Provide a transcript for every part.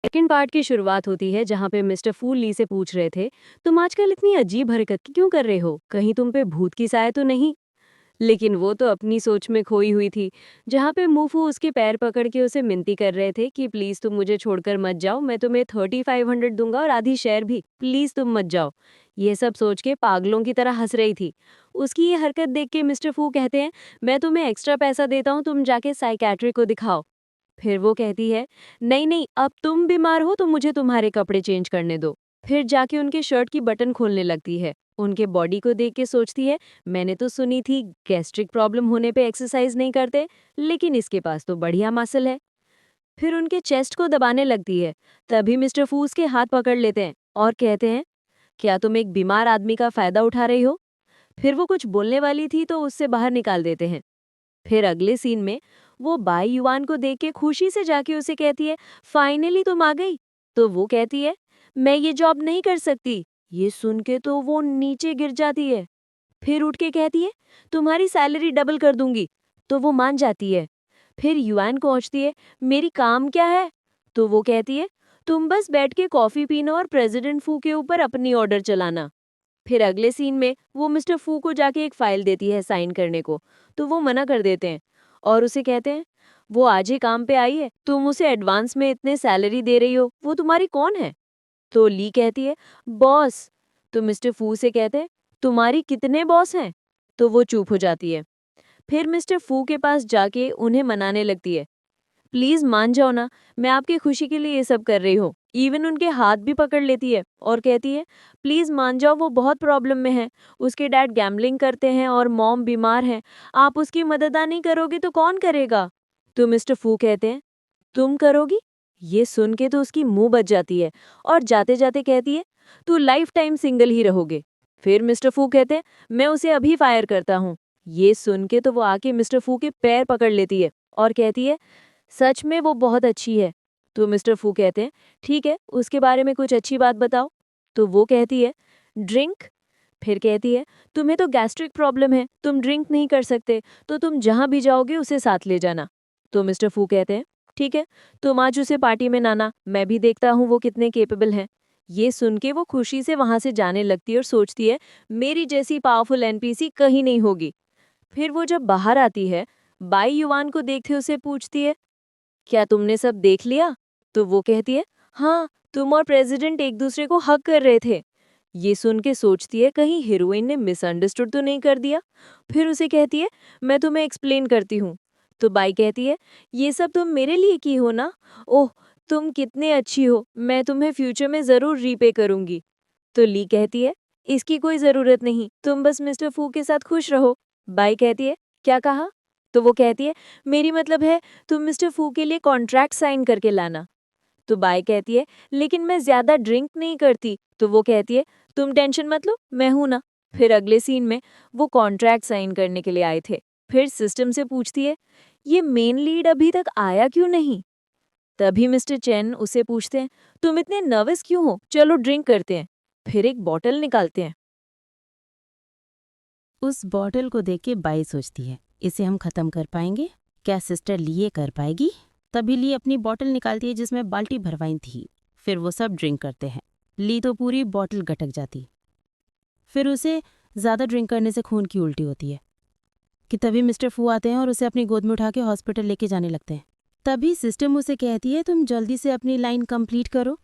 Second part की शुरुआत होती है जहाँ पे मिस्टर फूल ली से पूछ रहे थे, तुम आजकल इतनी अजीब हरकत क्यों कर रहे हो, कहीं तुम पे भूत की साया तो नहीं। लेकिन वो तो अपनी सोच में खोई हुई थी, जहाँ पे मूफू उसके पैर पकड़ के उसे मिनती कर रहे थे कि प्लीज तुम मुझे छोड़कर मत जाओ, मैं तुम्हें 3500 दूंगा और आधी शेयर भी, प्लीज तुम मत जाओ। ये सब सोच के पागलों की तरह हंस रही थी। उसकी ये हरकत देख के मिस्टर फू कहते हैं, मैं तुम्हें एक्स्ट्रा पैसा देता हूँ, तुम जाके साइकेट्रिक को दिखाओ। फिर वो कहती है, नहीं नहीं, अब तुम बीमार हो तो मुझे तुम्हारे कपड़े चेंज करने दो। फिर जाके उनके शर्ट की बटन खोलने लगती है। उनके बॉडी को देख के सोचती है, मैंने तो सुनी थी गैस्ट्रिक प्रॉब्लम होने पे एक्सरसाइज नहीं करते, लेकिन इसके पास तो बढ़िया मसल है। फिर उनके चेस्ट को दबाने लगती है। तभी मिस्टर फूस के हाथ पकड़ लेते हैं और कहते हैं, क्या तुम एक बीमार आदमी का फायदा उठा रही हो। फिर वो कुछ बोलने वाली थी तो उससे बाहर निकाल देते हैं। फिर अगले सीन में वो बाई युआन को देख के खुशी से जाके उसे कहती है, फाइनली तुम आ गई। तो वो कहती है, मैं ये जॉब नहीं कर सकती। ये सुन के तो वो नीचे गिर जाती है। फिर उठ के कहती है, तुम्हारी सैलरी डबल कर दूंगी। तो वो मान जाती है। फिर युआन पहुंचती है, मेरी काम क्या है। तो वो कहती है, तुम बस बैठ के कॉफी पीना और प्रेसिडेंट फू के ऊपर अपनी ऑर्डर चलाना। फिर अगले सीन में वो मिस्टर फू को जाके एक फाइल देती है साइन करने को। तो वो मना कर देते हैं और उसे कहते हैं, वो आज ही काम पे आई है, तुम उसे एडवांस में इतने सैलरी दे रही हो, वो तुम्हारी कौन है। तो ली कहती है, बॉस। तो मिस्टर फू से कहते हैं, तुम्हारी कितने बॉस हैं। तो वो चुप हो जाती है। फिर मिस्टर फू के पास जाके उन्हें मनाने लगती है, प्लीज मान जाओ ना, मैं आपकी खुशी के लिए ये सब कर रही हूँ। इवन उनके हाथ भी पकड़ लेती है और कहती है, प्लीज मान जाओ, वो बहुत प्रॉब्लम में है। उसके डैड गैम्बलिंग करते हैं और मॉम बीमार है। आप उसकी मदद नहीं करोगी तो कौन करेगा। तो मिस्टर फू कहते हैं, तुम करोगी। ये सुन के तो उसकी मुंह बच जाती है और जाते जाते कहती है, तू लाइफ टाइम सिंगल ही रहोगे। फिर मिस्टर फू कहते हैं, मैं उसे अभी फायर करता हूँ। ये सुन के तो वो आके मिस्टर फू के पैर पकड़ लेती है और कहती है, सच में वो बहुत अच्छी है। तो मिस्टर फू कहते हैं, ठीक है, उसके बारे में कुछ अच्छी बात बताओ। तो वो कहती है, ड्रिंक। फिर कहती है, तुम्हें तो गैस्ट्रिक प्रॉब्लम है, तुम ड्रिंक नहीं कर सकते, तो तुम जहां भी जाओगे उसे साथ ले जाना। तो मिस्टर फू कहते हैं, ठीक है, तुम आज उसे पार्टी में लाना, मैं भी देखता हूँ वो कितने केपेबल हैं। ये सुन के वो खुशी से वहां से जाने लगती है और सोचती है, मेरी जैसी पावरफुल एनपीसी कहीं नहीं होगी। फिर वो जब बाहर आती है, बाई युवान को देखते उसे पूछती है, क्या तुमने सब देख लिया। तो वो कहती है, हाँ, तुम और प्रेसिडेंट एक दूसरे को हक कर रहे थे। ये सुन के सोचती है, कहीं हीरोइन ने मिसअंडरस्टूड तो नहीं कर दिया। फिर उसे कहती है, मैं तुम्हें एक्सप्लेन करती हूँ। तो बाई कहती है, ये सब तुम मेरे लिए की हो ना। ओह, तुम कितने अच्छी हो, मैं तुम्हें फ्यूचर में जरूर रीपे करूंगी। तो ली कहती है, इसकी कोई जरूरत नहीं, तुम बस मिस्टर फू के साथ खुश रहो। बाई कहती है, क्या कहा। तो वो कहती है, मेरी मतलब है, तुम मिस्टर फू के लिए कॉन्ट्रैक्ट साइन करके लाना। तो बाई कहती है, लेकिन मैं ज्यादा ड्रिंक नहीं करती। तो वो कहती है, तुम टेंशन मत लो, मैं हूं ना। फिर अगले सीन में वो कॉन्ट्रैक्ट साइन करने के लिए आए थे। फिर सिस्टम से पूछती है, ये मेन लीड अभी तक आया क्यों नहीं। तभी मिस्टर चैन उसे पूछते हैं, तुम इतने नर्वस क्यों हो, चलो ड्रिंक करते हैं। फिर एक बॉटल निकालते हैं। उस बॉटल को देख के बाई सोचती है, इसे हम खत्म कर पाएंगे, क्या सिस्टर लिए कर पाएगी। तभी ली अपनी बॉटल निकालती है जिसमें बाल्टी भरवाई थी। फिर वो सब ड्रिंक करते हैं। ली तो पूरी बॉटल गटक जाती। फिर उसे ज़्यादा ड्रिंक करने से खून की उल्टी होती है कि तभी मिस्टर फू आते हैं और उसे अपनी गोद में उठा के हॉस्पिटल लेके जाने लगते हैं। तभी सिस्टम उसे कहती है, तुम जल्दी से अपनी लाइन कंप्लीट करो।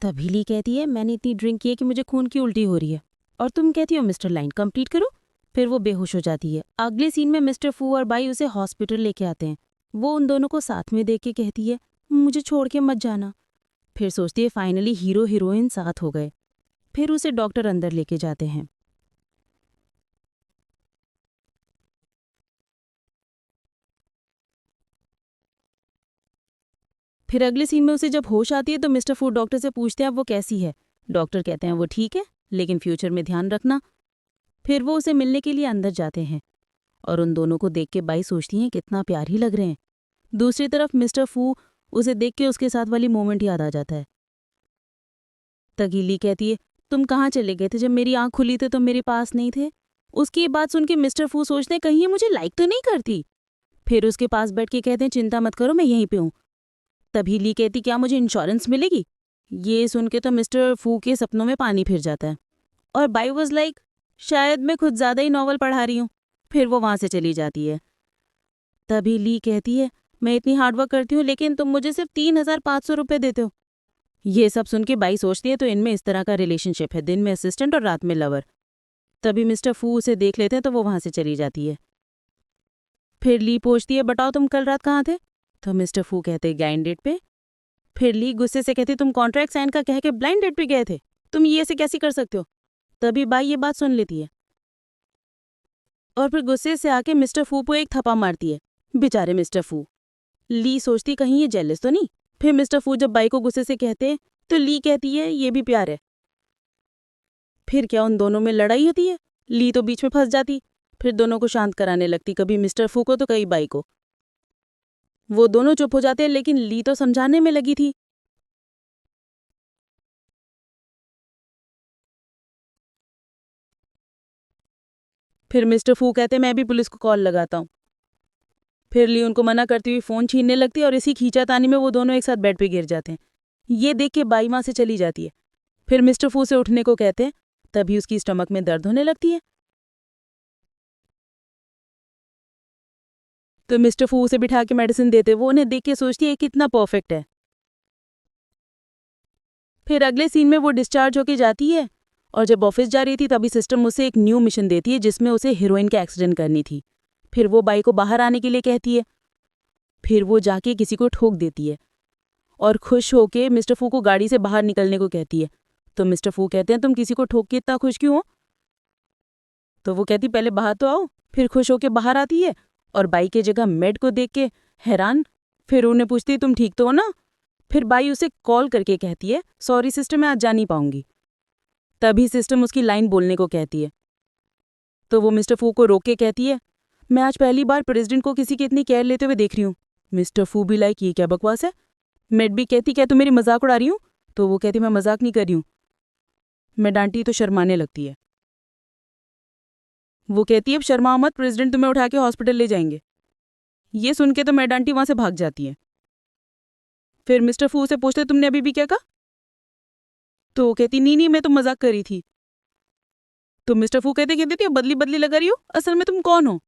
तभी ली कहती है, मैंने इतनी ड्रिंक की है कि मुझे खून की उल्टी हो रही है, और तुम कहती हो मिस्टर लाइन कंप्लीट करो। फिर वो बेहोश हो जाती है। अगले सीन में मिस्टर फू और बाई उसे हॉस्पिटल लेके आते हैं। वो उन दोनों को साथ में देख के कहती है, मुझे छोड़ के मत जाना। फिर सोचती है फाइनली हीरो हीरोइन साथ हो गए। फिर उसे डॉक्टर अंदर लेके जाते हैं। फिर अगले सीन में उसे जब होश आती है तो मिस्टर फू डॉक्टर से पूछते हैं अब वो कैसी है। डॉक्टर कहते हैं वो ठीक है, लेकिन फ्यूचर में ध्यान रखना। फिर वो उसे मिलने के लिए अंदर जाते हैं और उन दोनों को देख के बाई सोचती हैं कितना प्यार ही लग रहे हैं। दूसरी तरफ मिस्टर फू उसे देख के उसके साथ वाली मोमेंट याद आ जाता है। तगीली कहती है, तुम कहाँ चले गए थे जब मेरी आंख खुली थी, तुम मेरे पास नहीं थे। उसकी ये बात सुन के मिस्टर फू सोचते हैं कहीं ये मुझे लाइक तो नहीं करती। फिर उसके पास बैठ के कहते हैं चिंता मत करो, मैं यहीं पे हूँ। तभी ली कहती क्या मुझे इंश्योरेंस मिलेगी। ये सुन के तो मिस्टर फू के सपनों में पानी फिर जाता है और बाई वॉज लाइक शायद मैं खुद ज़्यादा ही नॉवल पढ़ा रही हूँ। फिर वो वहाँ से चली जाती है। तभी ली कहती है मैं इतनी हार्डवर्क करती हूँ लेकिन तुम मुझे सिर्फ 3,500 रुपये देते हो। ये सब सुन के बाई सोचती है तो इनमें इस तरह का रिलेशनशिप है, दिन में असिस्टेंट और रात में लवर। तभी मिस्टर फू उसे देख लेते हैं तो वो वहाँ से चली जाती है। फिर ली पूछती है बताओ तुम कल रात कहाँ थे। तो मिस्टर फू कहते हैं ग्लाइंड डेट पे। फिर ली गुस्से से कहती तुम कॉन्ट्रैक्ट साइन का कह के ब्लाइंड डेट पे गए थे, तुम ये ऐसे कैसे कर सकते हो। तभी बाई ये बात सुन लेती है और फिर गुस्से से आके मिस्टर फू को एक थप्पा मारती है। बेचारे मिस्टर फू। ली सोचती कहीं ये जेलस तो नहीं। फिर मिस्टर फू जब बाई को गुस्से से कहते हैं तो ली कहती है ये भी प्यार है। फिर क्या उन दोनों में लड़ाई होती है। ली तो बीच में फंस जाती, फिर दोनों को शांत कराने लगती, कभी मिस्टर फू को तो कभी बाई को। वो दोनों चुप हो जाते हैं लेकिन ली तो समझाने में लगी थी। फिर मिस्टर फू कहते मैं भी पुलिस को कॉल लगाता हूँ। फिर ली उनको मना करती हुई फ़ोन छीनने लगती है और इसी खींचातानी में वो दोनों एक साथ बेड पे गिर जाते हैं। ये देख के बाई माँ से चली जाती है। फिर मिस्टर फू से उठने को कहते हैं, तभी उसकी स्टमक में दर्द होने लगती है। तो मिस्टर फू उसे बिठा के मेडिसिन देते, वो उन्हें देख के सोचती है कितना परफेक्ट है। फिर अगले सीन में वो डिस्चार्ज होके जाती है और जब ऑफिस जा रही थी तभी सिस्टम उसे एक न्यू मिशन देती है जिसमें उसे हीरोइन का एक्सीडेंट करनी थी। फिर वो बाई को बाहर आने के लिए कहती है। फिर वो जाके किसी को ठोक देती है और खुश होके मिस्टर फू को गाड़ी से बाहर निकलने को कहती है। तो मिस्टर फू कहते हैं तुम किसी को ठोक के इतना खुश क्यों हो। तो वो कहती पहले बाहर तो आओ। फिर खुश होके बाहर आती है और बाई की जगह मेड को देख के हैरान। फिर उन्हें पूछती तुम ठीक तो हो ना। फिर बाई उसे कॉल करके कहती है सॉरी सिस्टर मैं आज जा नहीं पाऊंगी। तभी सिस्टम उसकी लाइन बोलने को कहती है। तो वो मिस्टर फू को रोक के कहती है मैं आज पहली बार प्रेसिडेंट को किसी की इतनी केयर लेते हुए देख रही हूँ। मिस्टर फू भी लाइक ये क्या बकवास है। मेड भी कहती क्या तुम मेरी मजाक उड़ा रही हूँ। तो वो कहती मैं मजाक नहीं कर रही हूँ। मैं डांटी तो शर्माने लगती है। वो कहती है अब शर्माओ मत, प्रेसिडेंट तुम्हें उठा के हॉस्पिटल ले जाएंगे। ये सुन के तो मैं डांटी वहां से भाग जाती है। फिर मिस्टर फू से पूछते तुमने अभी भी क्या कहा। तो वो कहती नहीं मैं तो मजाक कर रही थी। तो मिस्टर फू कहते कहती थी बदली बदली लगा रही हो, असल में तुम कौन हो।